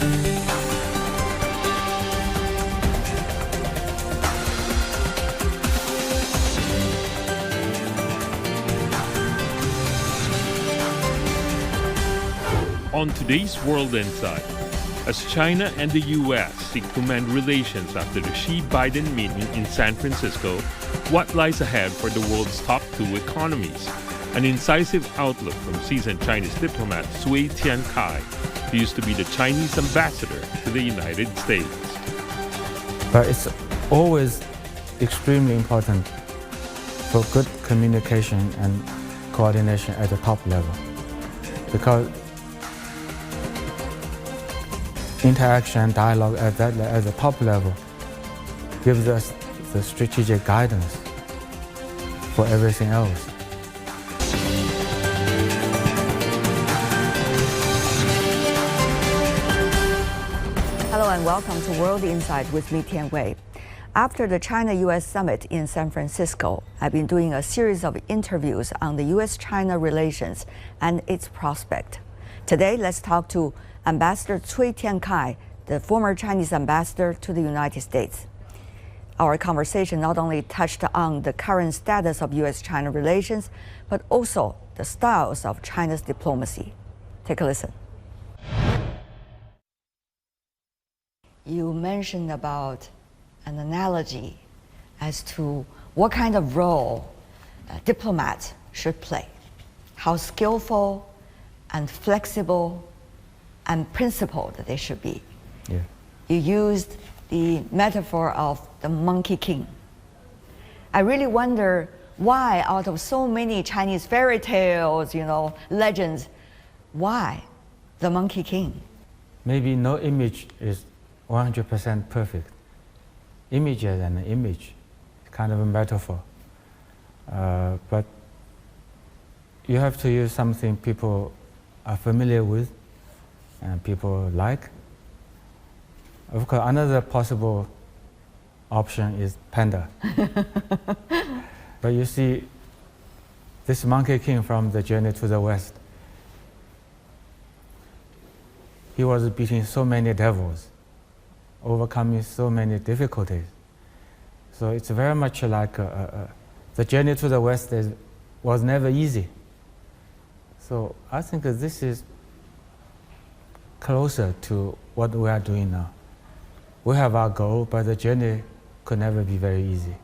On today's World Insight, as China and the U.S. seek to mend relations after the Xi-Biden meeting in San Francisco, what lies ahead for the world's top two economies? An incisive outlook from seasoned Chinese diplomat Cui Tiankai, who used to be the Chinese ambassador to the United States. But it's always extremely important for good communication and coordination at the top level, because interaction and dialogue at the top level gives us the strategic guidance for everything else. Hello and welcome to World Insight with me, Tian Wei. After the China-U.S. summit in San Francisco, I've been doing a series of interviews on the U.S.-China relations and its prospect. Today, let's talk to Ambassador Cui Tiankai, the former Chinese ambassador to the United States. Our conversation not only touched on the current status of U.S.-China relations, but also the styles of China's diplomacy. Take a listen. You mentioned about an analogy as to what kind of role diplomats should play, how skillful and flexible and principled they should be. Yeah. You used the metaphor of the Monkey King. I really wonder why, out of so many Chinese fairy tales, legends, why the Monkey King? Maybe no image is 100% perfect. Image is an image, kind of a metaphor. But you have to use something people are familiar with and people like. Of course, another possible option is panda. But you see, this Monkey King from the Journey to the West, he was beating so many devils, overcoming so many difficulties. So it's very much like the Journey to the West was never easy. So I think that this is closer to what we are doing now. We have our goal, but the journey could never be very easy.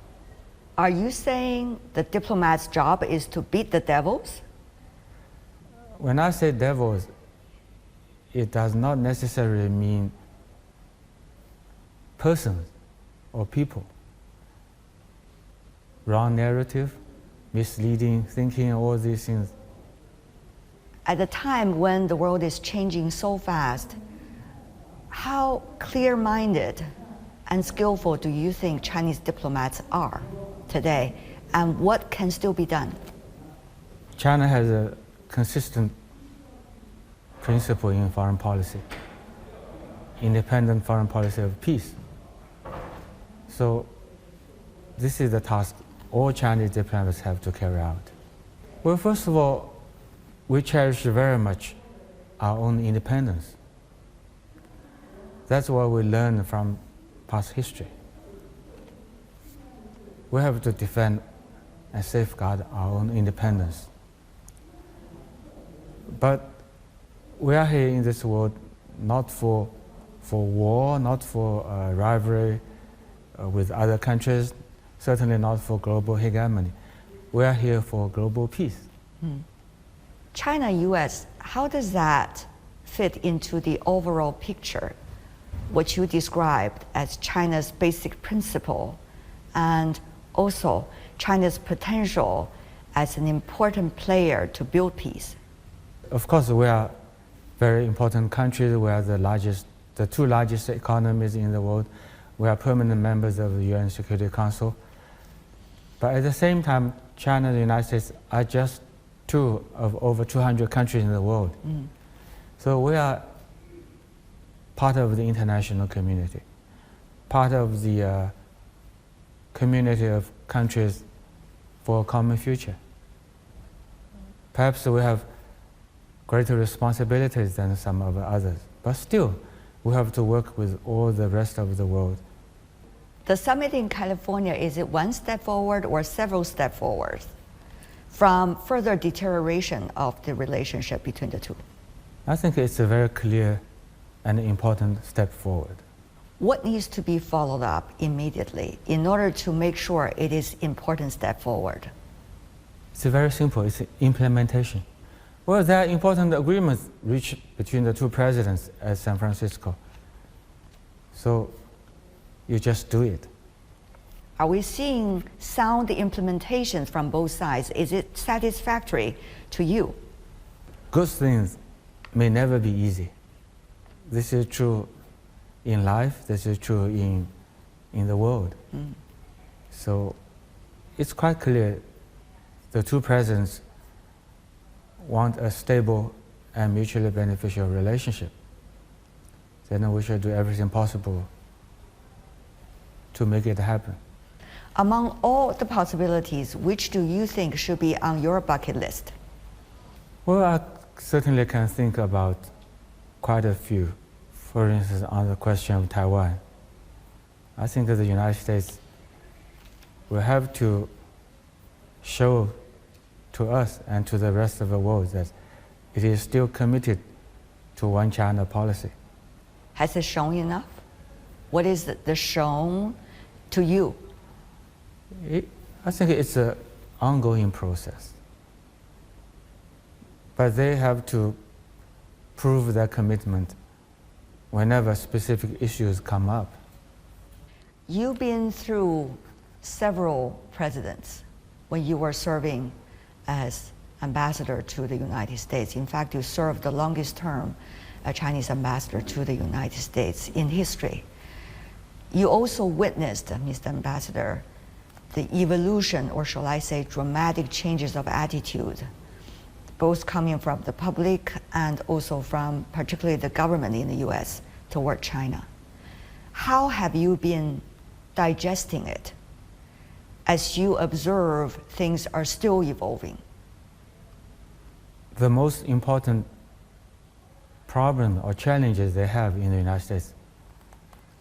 Are you saying the diplomat's job is to beat the devils? When I say devils, it does not necessarily mean persons or people. Wrong narrative, misleading thinking, all these things. At a time when the world is changing so fast, how clear-minded and skillful do you think Chinese diplomats are today, and what can still be done? China has a consistent principle in foreign policy, independent foreign policy of peace. So this is the task all Chinese diplomats have to carry out. Well, first of all, we cherish very much our own independence. That's what we learned from past history. We have to defend and safeguard our own independence. But we are here in this world not for war, not for rivalry with other countries, certainly not for global hegemony. We are here for global peace. China-U.S., how does that fit into the overall picture, what you described as China's basic principle and also China's potential as an important player to build peace? Of course, we are very important countries. We are the two largest economies in the world. We are permanent members of the UN Security Council. But at the same time, China and the United States are just two of over 200 countries in the world. So we are part of the international community, part of the community of countries for a common future. Perhaps we have greater responsibilities than some of the others, but still, we have to work with all the rest of the world. The summit in California, is it one step forward or several steps forward from further deterioration of the relationship between the two? I think it's a very clear and important step forward. What needs to be followed up immediately in order to make sure it is an important step forward? It's very simple, it's implementation. Well, there are important agreements reached between the two presidents at San Francisco. So you just do it. Are we seeing sound implementations from both sides? Is it satisfactory to you? Good things may never be easy. This is true in life, this is true in the world. So it's quite clear the two presidents want a stable and mutually beneficial relationship. Then we should do everything possible to make it happen. Among all the possibilities, which do you think should be on your bucket list? Well, I certainly can think about quite a few. For instance, on the question of Taiwan, I think that the United States will have to show to us and to the rest of the world that it is still committed to one China policy. Has it shown enough? What is the shown to you? I think it's an ongoing process. But they have to prove their commitment whenever specific issues come up. You've been through several presidents when you were serving as ambassador to the United States. In fact, you served the longest term as Chinese ambassador to the United States in history. You also witnessed, Mr. Ambassador, the evolution, or shall I say, dramatic changes of attitude, both coming from the public and also from particularly the government in the U.S. toward China. How have you been digesting it as you observe things are still evolving? The most important problem or challenges they have in the United States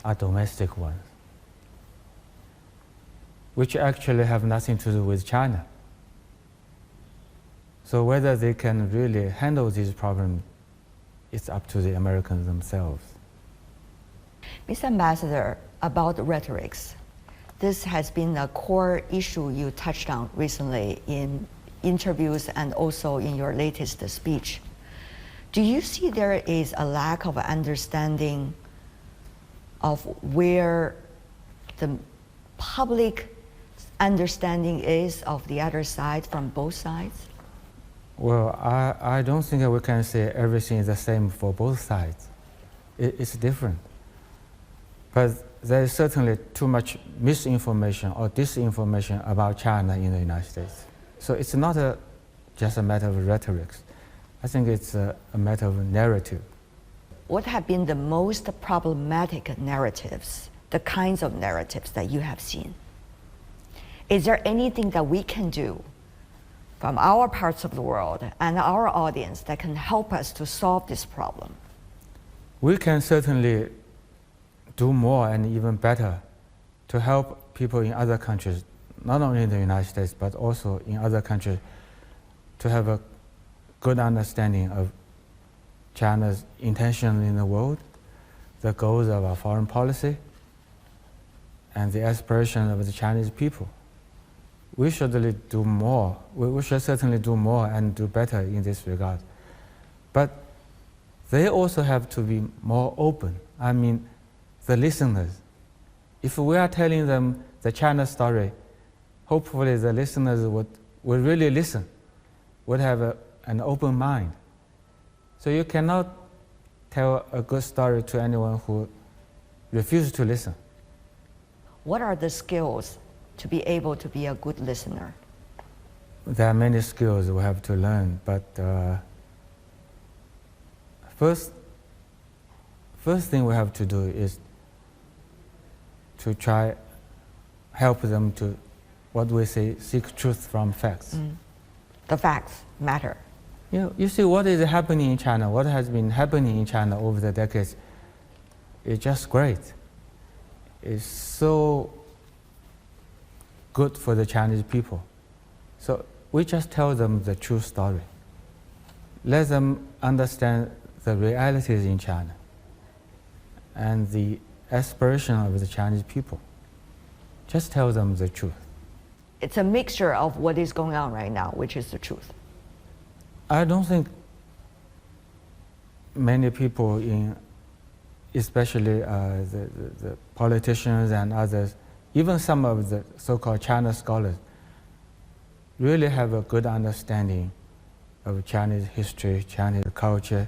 are domestic ones, which actually have nothing to do with China. So whether they can really handle these problems, it's up to the Americans themselves. Mr. Ambassador, about rhetorics, this has been a core issue you touched on recently in interviews and also in your latest speech. Do you see there is a lack of understanding of where the public understanding is of the other side from both sides? Well, I don't think that we can say everything is the same for both sides. It's different. But there is certainly too much misinformation or disinformation about China in the United States. So it's not just a matter of rhetoric. I think it's a matter of narrative. What have been the most problematic narratives, the kinds of narratives that you have seen? Is there anything that we can do from our parts of the world and our audience that can help us to solve this problem? We can certainly do more and even better to help people in other countries, not only in the United States, but also in other countries, to have a good understanding of China's intention in the world, the goals of our foreign policy, and the aspiration of the Chinese people. We should really do more. We should certainly do more and do better in this regard. But they also have to be more open. I mean, the listeners. If we are telling them the China story, hopefully the listeners would really listen, would have an open mind. So you cannot tell a good story to anyone who refuses to listen. What are the skills to be able to be a good listener? There are many skills we have to learn, but first thing we have to do is to try help them to, what we say, seek truth from facts. The facts matter. You see what is happening in China, what has been happening in China over the decades is just great. It's so good for the Chinese people. So we just tell them the true story. Let them understand the realities in China and the aspiration of the Chinese people. Just tell them the truth. It's a mixture of what is going on right now, which is the truth. I don't think many people, especially the politicians and others, even some of the so-called China scholars, really have a good understanding of Chinese history, Chinese culture,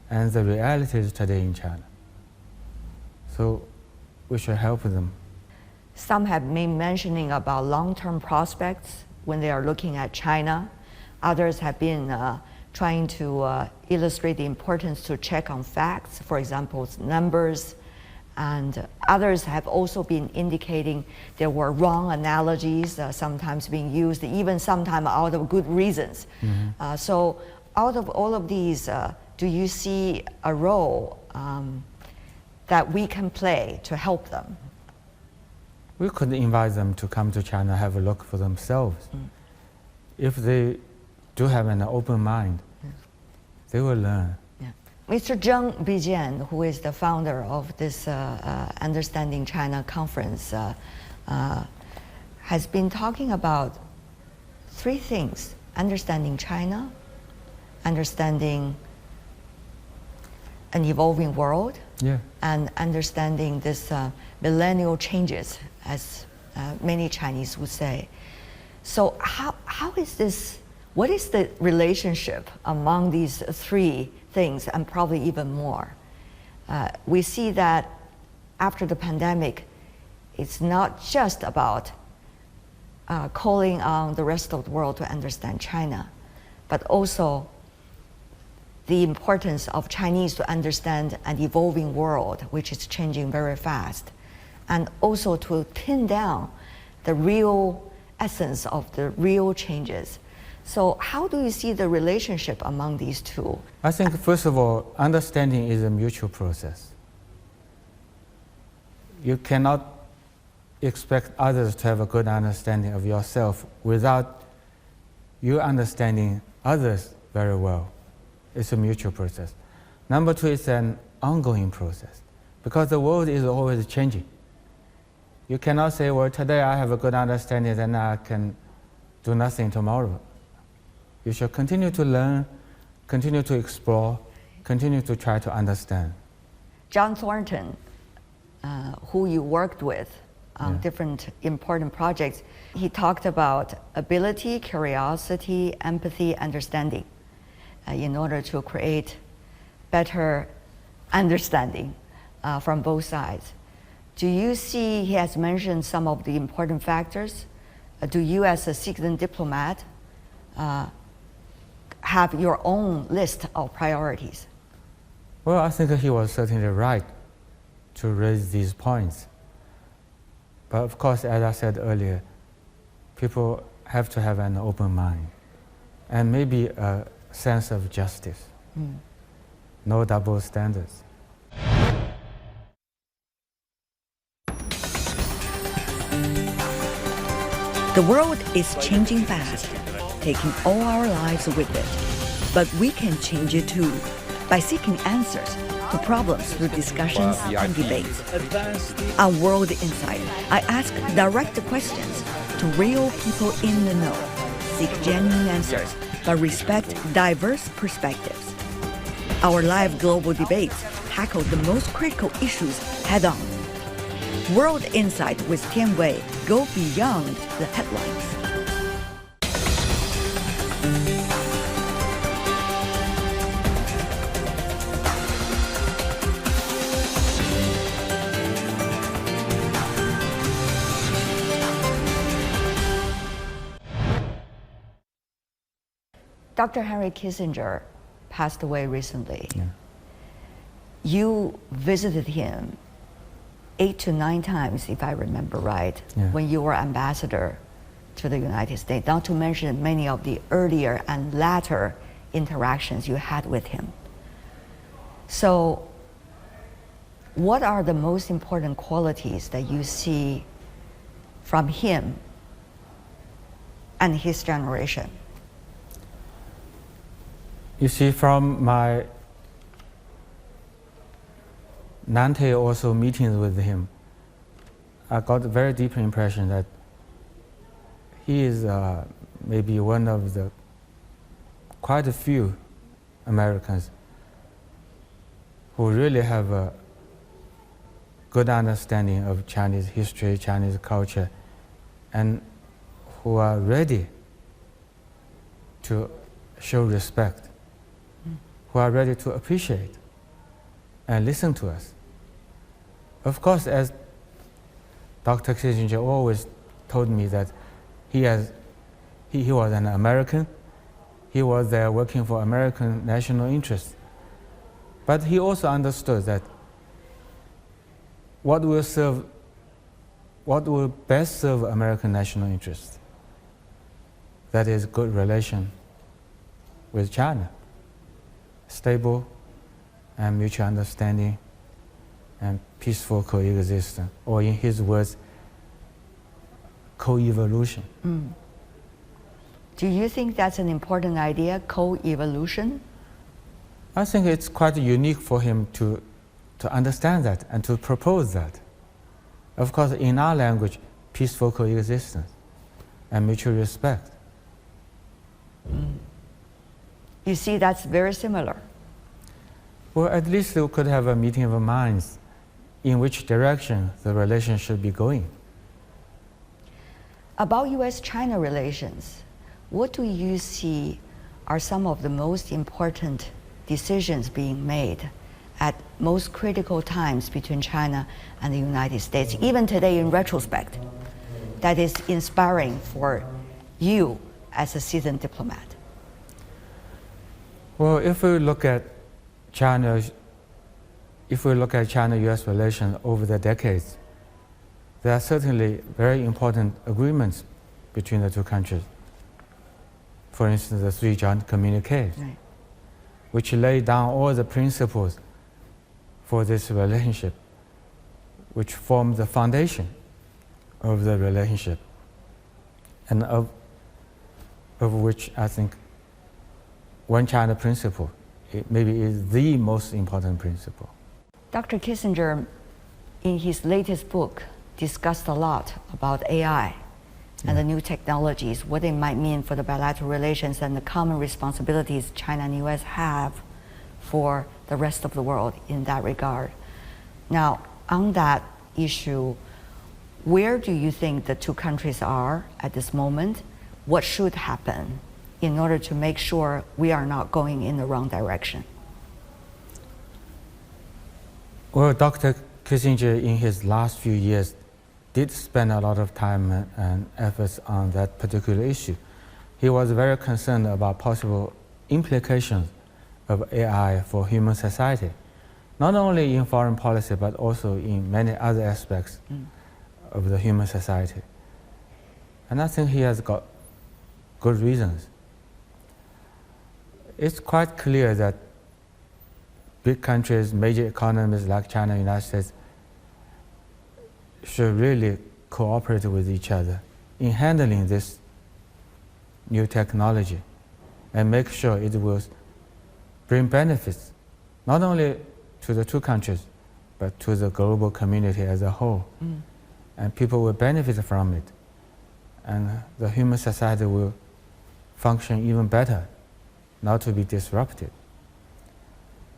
and the realities today in China. So we should help them. Some have been mentioning about long-term prospects when they are looking at China. Others have been trying to illustrate the importance to check on facts, for example, numbers. And others have also been indicating there were wrong analogies sometimes being used, even sometimes out of good reasons. Mm-hmm. So out of all of these, do you see a role that we can play to help them? We could invite them to come to China, have a look for themselves. Mm. If they do have an open mind, they will learn. Yeah. Mr. Zheng Bijian, who is the founder of this Understanding China conference, has been talking about three things: understanding China, understanding an evolving world, yeah, and understanding this millennial changes, as many Chinese would say. So how is this, what is the relationship among these three things, and probably even more? We see that after the pandemic, it's not just about calling on the rest of the world to understand China, but also the importance of Chinese to understand an evolving world, which is changing very fast, and also to pin down the real essence of the real changes. So how do you see the relationship among these two? I think, first of all, understanding is a mutual process. You cannot expect others to have a good understanding of yourself without you understanding others very well. It's a mutual process. Number two, it's an ongoing process, because the world is always changing. You cannot say, well, today I have a good understanding, then I can do nothing tomorrow. You should continue to learn, continue to explore, continue to try to understand. John Thornton, who you worked with on different important projects, he talked about ability, curiosity, empathy, understanding, in order to create better understanding from both sides. Do you see, he has mentioned some of the important factors. Do you, as a citizen diplomat, have your own list of priorities? Well, I think he was certainly right to raise these points. But of course, as I said earlier, people have to have an open mind and maybe a sense of justice. No double standards. The world is changing fast, taking all our lives with it. But we can change it too, by seeking answers to problems through discussions and debates. On World Insight, I ask direct questions to real people in the know, seek genuine answers, but respect diverse perspectives. Our live global debates tackle the most critical issues head-on. World Insight with Tian Wei go beyond the headlines. Dr. Henry Kissinger passed away recently. Yeah. You visited him 8 to 9 times, if I remember right, when you were ambassador to the United States, not to mention many of the earlier and latter interactions you had with him. So What are the most important qualities that you see from him and his generation? You see, from my Nantes also meetings with him, I got a very deep impression that he is maybe one of the quite a few Americans who really have a good understanding of Chinese history, Chinese culture, and who are ready to show respect, who are ready to appreciate and listen to us. Of course, as Dr. Kissinger always told me that he was an American, he was there working for American national interests. But he also understood that what will best serve American national interests, that is good relation with China, stable and mutual understanding and peaceful coexistence, or in his words, co-evolution. Do you think that's an important idea, co-evolution? I think it's quite unique for him to understand that and to propose that. Of course, in our language, peaceful coexistence and mutual respect. You see, that's very similar. Well, at least we could have a meeting of minds in which direction the relation should be going. About U.S.-China relations, what do you see are some of the most important decisions being made at most critical times between China and the United States, even today in retrospect, that is inspiring for you as a seasoned diplomat? Well, if we look at China-U.S. relations over the decades, there are certainly very important agreements between the two countries. For instance, the 3 joint communiques, Right. which lay down all the principles for this relationship, which form the foundation of the relationship, and of which I think One China principle maybe is the most important principle. Dr. Kissinger, in his latest book, discussed a lot about AI and the new technologies, what it might mean for the bilateral relations and the common responsibilities China and U.S. have for the rest of the world in that regard. Now, on that issue, where do you think the two countries are at this moment? What should happen in order to make sure we are not going in the wrong direction? Well, Dr. Kissinger, in his last few years, did spend a lot of time and efforts on that particular issue. He was very concerned about possible implications of AI for human society, not only in foreign policy, but also in many other aspects of the human society. And I think he has got good reasons. It's quite clear that big countries, major economies like China and the United States, should really cooperate with each other in handling this new technology and make sure it will bring benefits not only to the two countries but to the global community as a whole. And people will benefit from it, and the human society will function even better, not to be disrupted.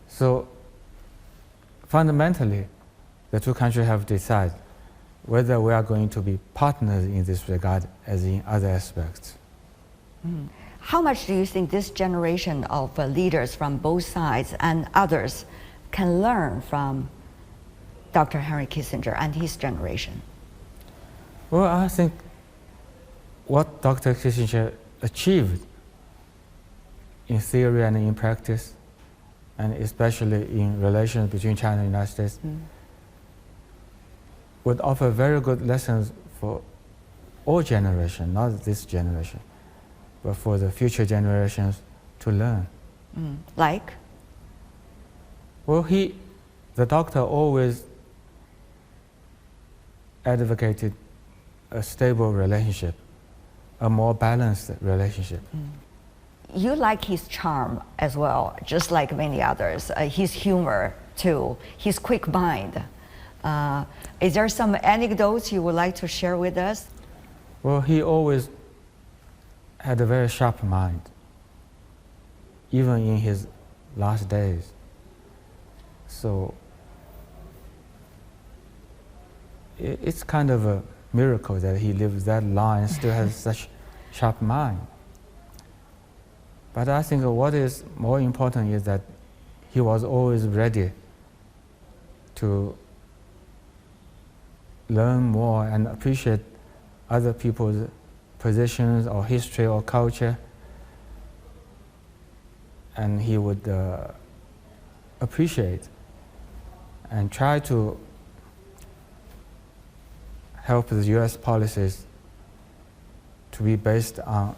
So fundamentally, the two countries have decided whether we are going to be partners in this regard as in other aspects. How much do you think this generation of leaders from both sides and others can learn from Dr. Henry Kissinger and his generation? Well, I think what Dr. Kissinger achieved in theory and in practice, and especially in relations between China and the United States, would offer very good lessons for all generations, not this generation, but for the future generations to learn. Like? Well, he the doctor always advocated a stable relationship, a more balanced relationship. You like his charm as well, just like many others. His humor too, his quick mind. Is there some anecdotes you would like to share with us? Well, he always had a very sharp mind, even in his last days. So it's kind of a miracle that he lives that long and still has such sharp mind. But I think what is more important is that he was always ready to learn more and appreciate other people's positions or history or culture. And he would appreciate and try to help the U.S. policies to be based on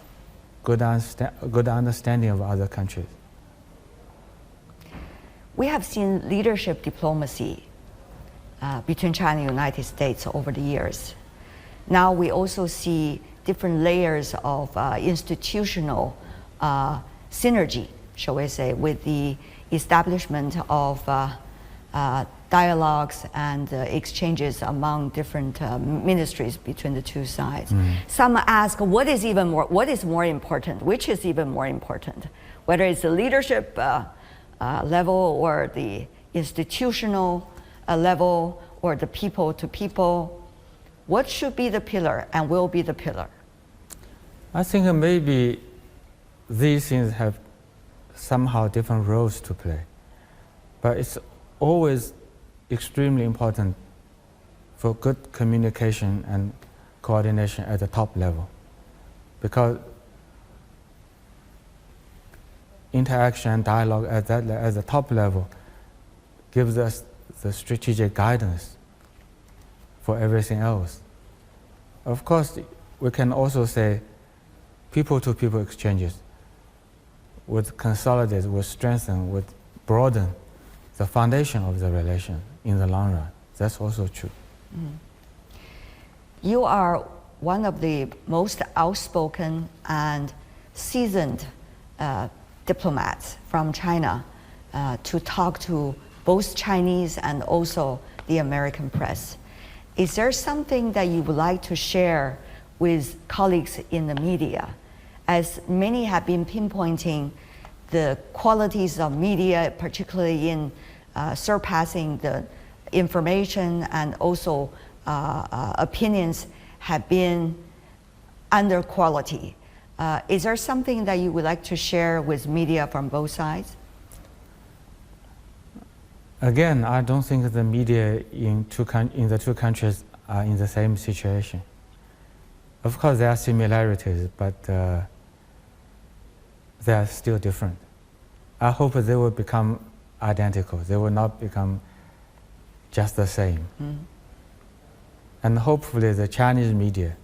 good understanding of other countries. We have seen leadership diplomacy between China and the United States over the years. Now we also see different layers of institutional synergy, shall we say, with the establishment of dialogues and exchanges among different ministries between the two sides. Some ask, what is more important? Which is even more important? Whether it's the leadership level or the institutional level or the people to people, what should be the pillar and will be the pillar? I think maybe these things have somehow different roles to play, but it's always extremely important for good communication and coordination at the top level, because interaction and dialogue at the top level gives us the strategic guidance for everything else. Of course, we can also say people-to-people exchanges would consolidate, would strengthen, would broaden the foundation of the relation in the long run. That's also true. You are one of the most outspoken and seasoned diplomats from China to talk to both Chinese and also the American press. Is there something that you would like to share with colleagues in the media? As many have been pinpointing the qualities of media, particularly in surpassing the information and also opinions have been under quality. Is there something that you would like to share with media from both sides? Again, I don't think the media in the two countries are in the same situation. Of course, there are similarities, but they are still different. I hope they will become identical. They will not become just the same. And hopefully the Chinese media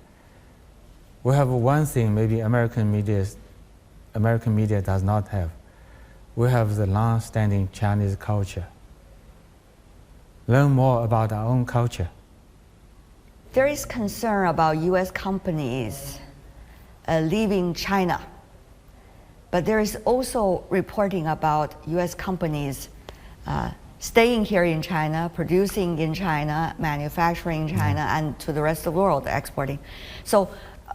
will have one thing maybe American media does not have. We have the long-standing Chinese culture. Learn more about our own culture. There is concern about U.S. companies leaving China, but there is also reporting about U.S. companies staying here in China, producing in China, manufacturing in China, and to the rest of the world exporting. So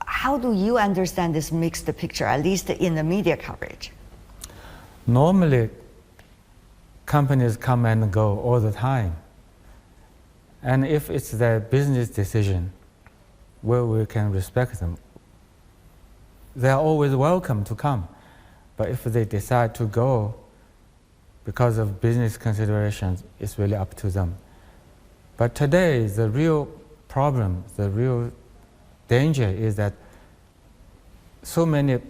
how do you understand this mixed picture, at least in the media coverage? Normally, companies come and go all the time. And if it's their business decision, well, we can respect them. They are always welcome to come. But if they decide to go because of business considerations, it's really up to them. But today, the real problem, the real danger is that so many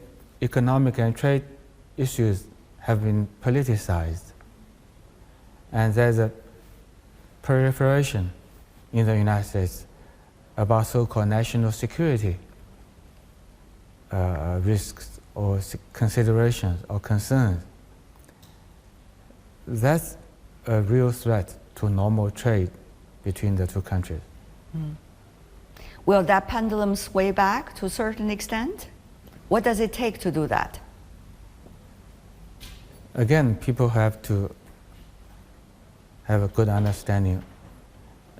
economic and trade issues have been politicized. And there's a proliferation in the United States about so-called national security risks or considerations or concerns. That's a real threat to normal trade between the two countries. Will that pendulum sway back to a certain extent? What does it take to do that? Again, people have to have a good understanding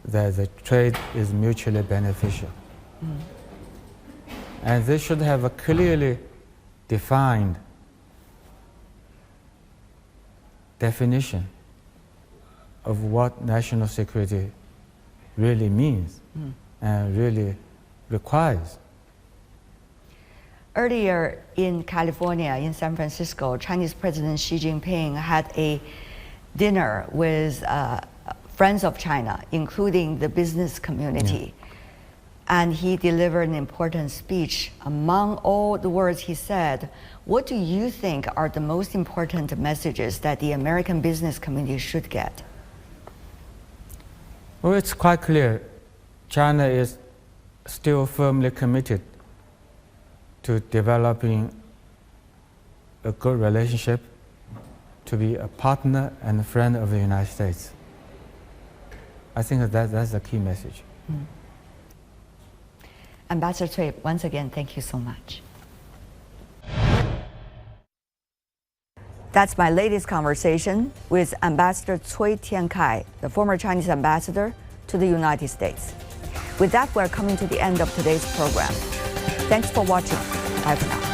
that the trade is mutually beneficial. And they should have a clearly defined definition of what national security really means and really requires. Earlier in California, in San Francisco, Chinese President Xi Jinping had a dinner with friends of China, including the business community. And he delivered an important speech. Among all the words he said, what do you think are the most important messages that the American business community should get? Well, it's quite clear China is still firmly committed to developing a good relationship, to be a partner and a friend of the United States. I think that's the key message. Ambassador Cui, once again, thank you so much. That's my latest conversation with Ambassador Cui Tiankai, the former Chinese ambassador to the United States. With that, we're coming to the end of today's program. Thanks for watching. Bye for now.